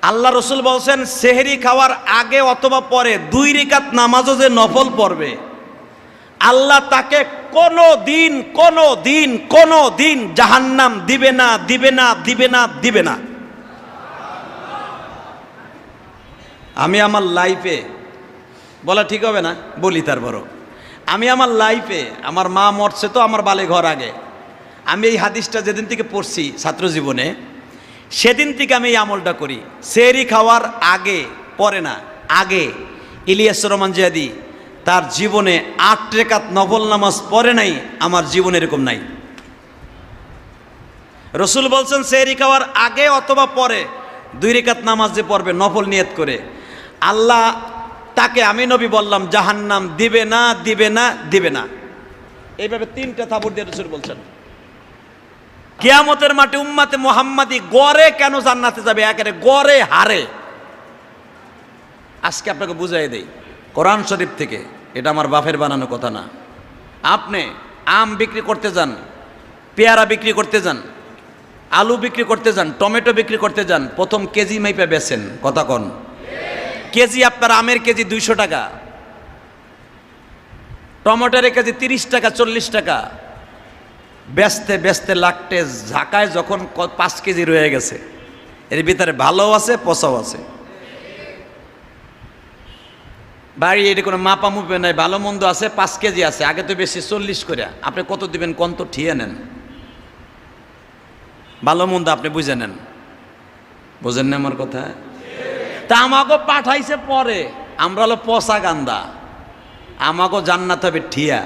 আল্লাহ রসুল বলছেন সেহরি খাওয়ার আগে অথবা পরে 2 রাকাত নামাজও যে নফল পড়বে, আল্লাহ তাকে কোনো দিন জাহান্নাম দিবে না, দিবে না, দিবে না, দিবে না। আমি আমার লাইফে, বলা ঠিক হবে না, বলি তারপরও, আমি আমার লাইফে, আমার মা মরছে তো আমার বালে ঘর আগে, আমি এই হাদিসটা যেদিন থেকে পড়ছি ছাত্র জীবনে, সেদিন থেকে আমি এই আমলটা করি। সেহরি খাওয়ার আগে, পরে না, আগে। ইলিয়াস রহমান জিহাদি তার জীবনে 8 রাকাত নফল নামাজ পড়ে নাই, আমার জীবনে এরকম নাই। রসুল বলছেন সেহরি খাওয়ার আগে অথবা পরে 2 রাকাত নামাজ যে পড়বে নফল নিয়ত করে, আল্লাহ তাকে, আমি নবী বললাম, জাহান্নাম দিবে না, দিবে না, দিবে না। এইভাবে 3টা তাবুর দিয়ে রসুল বলছেন। কিয়ামতের মাঠে উম্মতে মুহাম্মাদি গড়ে কেন জান্নাতে যাবে, একেবারে গড়ে হারে। আজকে আপনাকে বুঝাই দেই কোরআন শরীফ থেকে, এটা আমার বাপের বানানো কথা না। আপনি আম বিক্রি করতে যান, পেয়ারা বিক্রি করতে যান, আলু বিক্রি করতে যান, টমেটো বিক্রি করতে যান, প্রথম কেজি মাইপা বেচেন, কথা কন। কেজি আপনার আমের কেজি 200 টাকা, টমেটোর কেজি 30 টাকা, 40 টাকা। বেচতে বেচতে লাকটে ঝাঁকায় যখন 5 কেজি রয়ে গেছে, এর ভিতরে ভালো আছে, পচাও আছে। বাড়ি এটি কোনো মাপা মুপে নাই, ভালো মন্দ আছে, 5 কেজি আছে, আগে তো বেশি 40 করে। আপনি কত দিবেন কোন, তো ঠিয়ে নেন, ভালো মন্দ আপনি বুঝে নেন। বুঝেন না আমার কথা? তা আমাকে পাঠাইছে পরে, আমরা হলো পচা গান্দা, আমাকে জান্নাত হবে ঠিয়া।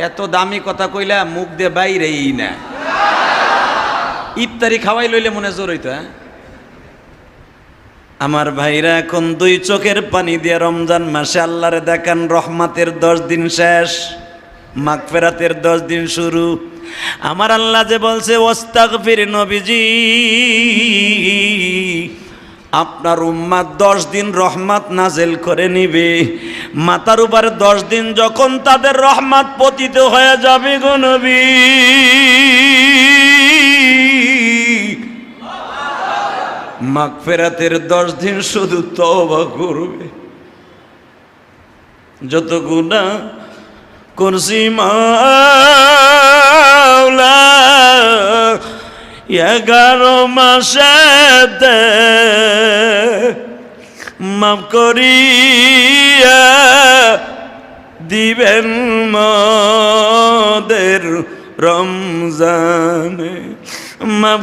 এত দামি কথা কইলা মুখ দিয়ে বাইরেই না। ইফতারি খাওয়াই লইলে মনে জোর হইতো। হ্যাঁ আমার ভাইরা, এখন 2 চোখের পানি দিয়ে রমজান মাসে আল্লাহরে দেখান। রহমাতের 10 দিন শেষ, মাগফিরাতের 10 দিন শুরু। আমার আল্লাহ যে বলছে ওয়াস্তাগফির, নবীজি আপনার উম্মাত 10 দিন রহমত নাজেল করে নিবে। মাথার উপরে 10 দিন যখন তাদের রহমত পতিত হয়ে যাবে গো নবী, মাগফিরাতের 10 দিন শুধু তওবা করবে। যত গুনাহ করছি মাওলা 11 মাসেতে মাফ করিয়া দিবেন মোদের রমজানে। মাফ